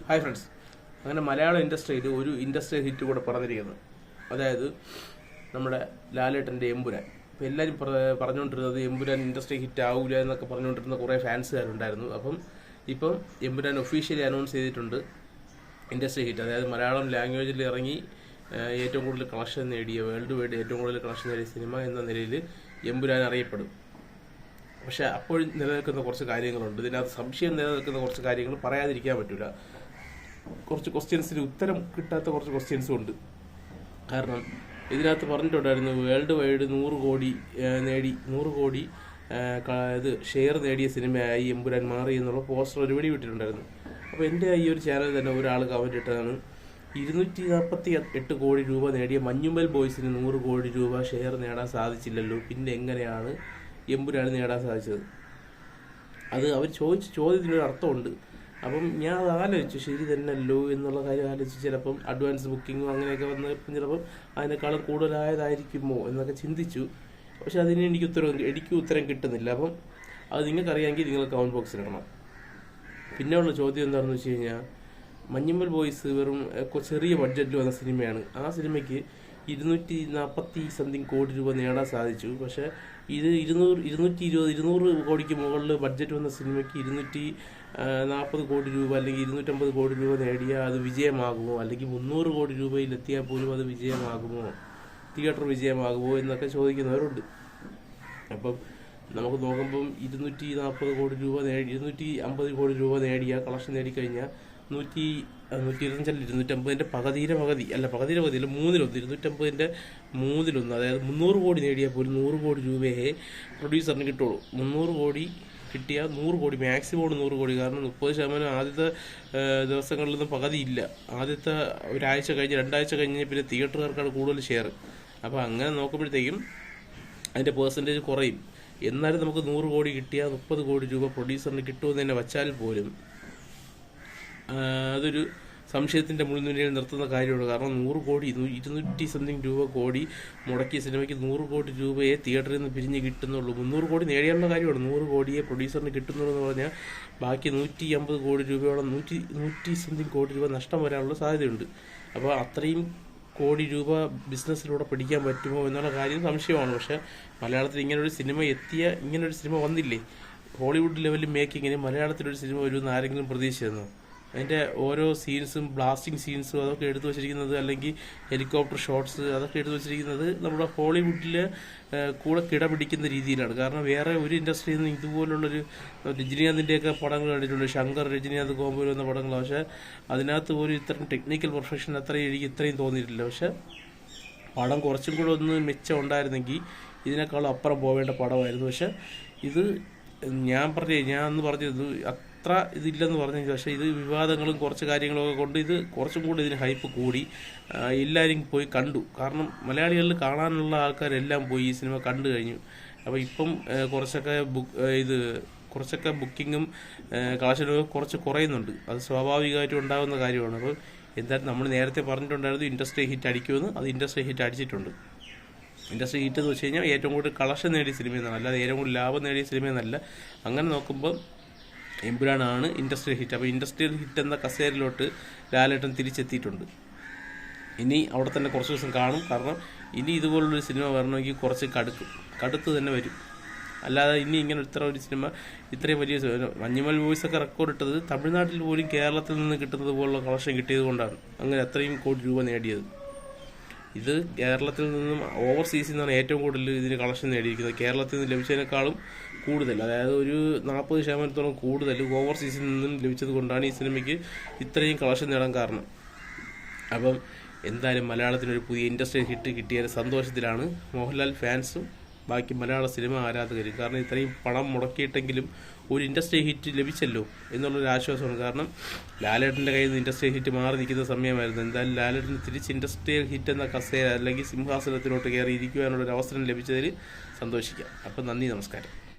Hi friends, അങ്ങനെ മലയാള ഇൻഡസ്ട്രിയിൽ ഒരു ഇൻഡസ്ട്രി ഹിറ്റ് കൂടെ പറഞ്ഞിരിക്കുന്നത്, അതായത് നമ്മുടെ ലാലേട്ടൻ്റെ എമ്പുരാൻ. ഇപ്പോൾ എല്ലാവരും പറഞ്ഞുകൊണ്ടിരുന്നത് എമ്പുരാൻ ഇൻഡസ്ട്രി ഹിറ്റ് ആവില്ല എന്നൊക്കെ പറഞ്ഞുകൊണ്ടിരുന്ന കുറേ ഫാൻസുകാരുണ്ടായിരുന്നു. ഇപ്പം എമ്പുരാൻ ഒഫീഷ്യലി അനൗൺസ് ചെയ്തിട്ടുണ്ട് ഇൻഡസ്ട്രി ഹിറ്റ്, അതായത് മലയാളം ലാംഗ്വേജിൽ ഇറങ്ങി ഏറ്റവും കൂടുതൽ കളക്ഷൻ നേടിയ, വേൾഡ് വൈഡ് ഏറ്റവും കൂടുതൽ കളക്ഷൻ നേടിയ സിനിമ എന്ന നിലയിൽ എമ്പുരാൻ അറിയപ്പെടും. പക്ഷെ അപ്പോഴും നിലനിൽക്കുന്ന കുറച്ച് കാര്യങ്ങളുണ്ട്. ഇതിനകത്ത് സംശയം നിലനിൽക്കുന്ന കുറച്ച് കാര്യങ്ങൾ പറയാതിരിക്കാൻ പറ്റില്ല. കുറച്ച് ക്വസ്റ്റ്യൻസിന് ഉത്തരം കിട്ടാത്ത കുറച്ച് ക്വസ്റ്റ്യൻസും ഉണ്ട്. കാരണം ഇതിനകത്ത് പറഞ്ഞിട്ടുണ്ടായിരുന്നു വേൾഡ് വൈഡ് 100 കോടി ഇത് ഷെയർ നേടിയ സിനിമയായി എമ്പുരാൻ മാറി എന്നുള്ള പോസ്റ്റർ ഒരുപടി വിട്ടിട്ടുണ്ടായിരുന്നു. അപ്പോൾ എൻ്റെ ഈ ഒരു ചാനൽ തന്നെ ഒരാൾ കമന്റ് ഇട്ടതാണ്, 248 കോടി രൂപ നേടിയ മഞ്ഞുമ്മൽ ബോയ്സിന് 100 കോടി രൂപ ഷെയർ നേടാൻ സാധിച്ചില്ലല്ലോ, പിന്നെ എങ്ങനെയാണ് എമ്പുരാൻ നേടാൻ സാധിച്ചത്? അത് അവർ ചോദിച്ച ചോദ്യത്തിനൊരു അർത്ഥമുണ്ട്. അപ്പം ഞാൻ അത് ആലോചിച്ചു, ശരി തന്നെയല്ലോ എന്നുള്ള കാര്യം ആലോചിച്ച് ചിലപ്പം അഡ്വാൻസ് ബുക്കിങ്ങും അങ്ങനെയൊക്കെ വന്നപ്പം ചിലപ്പം അതിനേക്കാളും കൂടുതലായതായിരിക്കുമോ എന്നൊക്കെ ചിന്തിച്ചു. പക്ഷെ അതിന് എനിക്ക് ഉത്തരം കിട്ടുന്നില്ല. അപ്പം അത് നിങ്ങൾക്കറിയാമെങ്കിൽ നിങ്ങൾ കമൻറ്റ് ബോക്സിലിടണം. പിന്നെയുള്ള ചോദ്യം എന്താണെന്ന് വെച്ച് കഴിഞ്ഞാൽ, മഞ്ഞുമ്മൽ ബോയ്സ് വെറും ചെറിയ ബഡ്ജറ്റിൽ വന്ന സിനിമയാണ്. ആ സിനിമയ്ക്ക് 240 കോടി രൂപ നേടാൻ സാധിച്ചു. പക്ഷേ ഇത് 200 കോടിക്ക് മുകളിൽ ബഡ്ജറ്റ് വന്ന സിനിമയ്ക്ക് 240 കോടി രൂപ അല്ലെങ്കിൽ 250 കോടി രൂപ നേടിയാൽ അത് വിജയമാകുമോ? അല്ലെങ്കിൽ 300 കോടി രൂപയിലെത്തിയാൽ പോലും അത് വിജയമാകുമോ, തിയേറ്റർ വിജയമാകുമോ എന്നൊക്കെ ചോദിക്കുന്നവരുണ്ട്. അപ്പം നമുക്ക് നോക്കുമ്പം 240 കോടി രൂപ 250 കോടി രൂപ നേടിയ കളക്ഷൻ നേടിക്കഴിഞ്ഞാൽ 250 പകുതി അല്ല, മൂന്നിലൊന്ന്, 250 മൂന്നിലൊന്ന്, അതായത് 300 കോടി നേടിയാൽ പോലും 100 കോടി രൂപയെ പ്രൊഡ്യൂസറിന് കിട്ടുള്ളൂ. 300 കോടി കിട്ടിയാൽ 100 കോടി, മാക്സിമം 100 കോടി. കാരണം 30% ആദ്യത്തെ ദിവസങ്ങളിലൊന്നും പകുതി ഇല്ല. ആദ്യത്തെ ഒരാഴ്ച കഴിഞ്ഞ് 2 ആഴ്ച കഴിഞ്ഞ് പിന്നെ തിയേറ്ററുകാർക്കാണ് കൂടുതൽ ഷെയർ. അപ്പോൾ അങ്ങനെ നോക്കുമ്പോഴത്തേക്കും അതിൻ്റെ പെർസെൻറ്റേജ് കുറയും. എന്നാലും നമുക്ക് 100 കോടി കിട്ടിയാൽ 30 കോടി രൂപ പ്രൊഡ്യൂസറിന് കിട്ടുമെന്ന് തന്നെ വച്ചാൽ പോലും അതൊരു സംശയത്തിൻ്റെ മുൾനിരയിൽ നിർത്തുന്ന കാര്യമാണ്. കാരണം 100 കോടി 200 കോടി മുടക്കിയ സിനിമയ്ക്ക് 100 കോടി രൂപയെ തിയേറ്ററിൽ നിന്ന് പിരിഞ്ഞ് കിട്ടുന്നുള്ളൂ. 300 കോടി നേടിയാനുള്ള കാര്യമാണ്. 100 കോടിയെ പ്രൊഡ്യൂസറിന് കിട്ടുന്നുള്ളൂ എന്ന് പറഞ്ഞാൽ ബാക്കി 150 കോടി രൂപയോളം 100 കോടി രൂപ നഷ്ടം വരാനുള്ള സാധ്യതയുണ്ട്. അപ്പോൾ അത്രയും കോടി രൂപ ബിസിനസ്സിലൂടെ പിടിക്കാൻ പറ്റുമോ എന്നുള്ള കാര്യം സംശയമാണ്. പക്ഷേ മലയാളത്തിൽ ഇങ്ങനൊരു സിനിമ വന്നില്ലേ? ഹോളിവുഡ് ലെവലിൽ മേക്കിങ്ങിന് മലയാളത്തിലൊരു സിനിമ വരുമെന്ന് ആരെങ്കിലും പ്രതീക്ഷിച്ചിരുന്നു? അതിൻ്റെ ഓരോ സീൻസും, ബ്ലാസ്റ്റിംഗ് സീൻസും അതൊക്കെ എടുത്തു വച്ചിരിക്കുന്നത്, അല്ലെങ്കിൽ ഹെലികോപ്റ്റർ ഷോട്ട്സ് അതൊക്കെ എടുത്തു വച്ചിരിക്കുന്നത് നമ്മുടെ ഹോളിവുഡിൽ കൂടെ കിടപിടിക്കുന്ന രീതിയിലാണ്. കാരണം വേറെ ഒരു ഇൻഡസ്ട്രിയിൽ നിന്ന് ഇതുപോലുള്ളൊരു രജനീകാന്തിൻ്റെയൊക്കെ പടങ്ങൾ കണ്ടിട്ടുണ്ട്, ശങ്കർ രജനീകാന്ത് കോമ്പോ എന്ന പടങ്ങൾ. പക്ഷേ അതിനകത്ത് പോലും ഇത്രയും ടെക്നിക്കൽ പെർഫെക്ഷൻ എനിക്ക് ഇത്രയും തോന്നിയിട്ടില്ല. പക്ഷെ പടം കുറച്ചും കൂടെ ഒന്ന് മെച്ചം ഉണ്ടായിരുന്നെങ്കിൽ ഇതിനേക്കാളും അപ്പുറം പോവേണ്ട പടമായിരുന്നു. പക്ഷെ ഇത് ഞാൻ അന്ന് പറഞ്ഞത് അത്ര ഇതില്ലെന്ന് പറഞ്ഞു. പക്ഷേ ഇത് വിവാദങ്ങളും കുറച്ച് കാര്യങ്ങളൊക്കെ കൊണ്ട് ഇത് കുറച്ചും കൂടി ഇതിന് ഹൈപ്പ് കൂടി. എല്ലാവരും പോയി കണ്ടു. കാരണം മലയാളികളിൽ കാണാനുള്ള ആൾക്കാരെല്ലാം പോയി ഈ സിനിമ കണ്ടു കഴിഞ്ഞു. അപ്പോൾ ഇപ്പം കുറച്ചൊക്കെ ബുക്കിങ്ങും കളക്ഷനും കുറച്ച് കുറയുന്നുണ്ട്. അത് സ്വാഭാവികമായിട്ടും ഉണ്ടാകുന്ന കാര്യമാണ്. അപ്പോൾ എന്തായാലും നമ്മൾ നേരത്തെ പറഞ്ഞിട്ടുണ്ടായിരുന്നു ഇൻഡസ്ട്രി ഹിറ്റ് അടിക്കുമെന്ന്. അത് ഇൻഡസ്ട്രി ഹിറ്റ് അടിച്ചിട്ടുണ്ട്. ഇൻഡസ്ട്രി ഹിറ്റ് എന്ന് വെച്ച് കഴിഞ്ഞാൽ ഏറ്റവും കൂടുതൽ കളക്ഷൻ നേടിയ സിനിമയെന്നല്ല, അല്ലാതെ ഏറ്റവും കൂടുതൽ ലാഭം നേടിയ സിനിമയെന്നല്ല. അങ്ങനെ നോക്കുമ്പോൾ എമ്പുരാനാണ് ഇൻഡസ്ട്രിയൽ ഹിറ്റ്. അപ്പോൾ ഇൻഡസ്ട്രിയൽ ഹിറ്റ് എന്ന കസേരയിലോട്ട് ലാലേട്ടൻ തിരിച്ചെത്തിയിട്ടുണ്ട്. ഇനി അവിടെ തന്നെ കുറച്ച് ദിവസം കാണും. കാരണം ഇനി ഇതുപോലുള്ളൊരു സിനിമ വരണമെങ്കിൽ കുറച്ച് കടുത്ത് തന്നെ വരും. അല്ലാതെ ഇനി ഇങ്ങനെ ഒരു സിനിമ ഇത്രയും വലിയ മഞ്ഞുമ്മൽ ബോയ്സൊക്കെ റെക്കോർഡ് ഇട്ടത് തമിഴ്നാട്ടിൽ പോലും കേരളത്തിൽ നിന്ന് കിട്ടുന്നത് പോലുള്ള കളക്ഷൻ കിട്ടിയത് കൊണ്ടാണ് അങ്ങനെ അത്രയും കോടി രൂപ നേടിയത്. ഇത് കേരളത്തിൽ നിന്നും ഓവർസീസിൽ നിന്നാണ് ഏറ്റവും കൂടുതൽ ഇതിന് കളക്ഷൻ നേടിയിരിക്കുന്നത്. കേരളത്തിൽ നിന്ന് ലഭിച്ചതിനേക്കാളും കൂടുതൽ, അതായത് ഒരു 40% കൂടുതൽ ഓവർസീസിൽ നിന്നും ലഭിച്ചത് കൊണ്ടാണ് ഈ സിനിമയ്ക്ക് ഇത്രയും കളക്ഷൻ നേടാൻ കാരണം. അപ്പം എന്തായാലും മലയാളത്തിനൊരു പുതിയ ഇൻഡസ്ട്രിയൽ ഹിറ്റ് കിട്ടിയ സന്തോഷത്തിലാണ് മോഹൻലാൽ ഫാൻസും ബാക്കി മലയാള സിനിമ ആരാധകരും. കാരണം ഇത്രയും പണം മുടക്കിയിട്ടെങ്കിലും ഒരു ഇൻഡസ്ട്രി ഹിറ്റ് ലഭിച്ചല്ലോ എന്നുള്ളൊരു ആശ്വാസമാണ്. കാരണം ലാലേട്ടൻ്റെ കയ്യിൽ നിന്ന് ഇൻഡസ്ട്രി ഹിറ്റ് മാറി നിൽക്കുന്ന സമയമായിരുന്നു. എന്തായാലും ലാലേട്ടന് തിരിച്ച് ഇൻഡസ്ട്രിയൽ ഹിറ്റ് എന്ന കസേര അല്ലെങ്കിൽ സിംഹാസനത്തിലോട്ട് കയറി ഇരിക്കുവാനുള്ളൊരു അവസരം ലഭിച്ചതിൽ സന്തോഷിക്കാം. അപ്പം നന്ദി, നമസ്കാരം.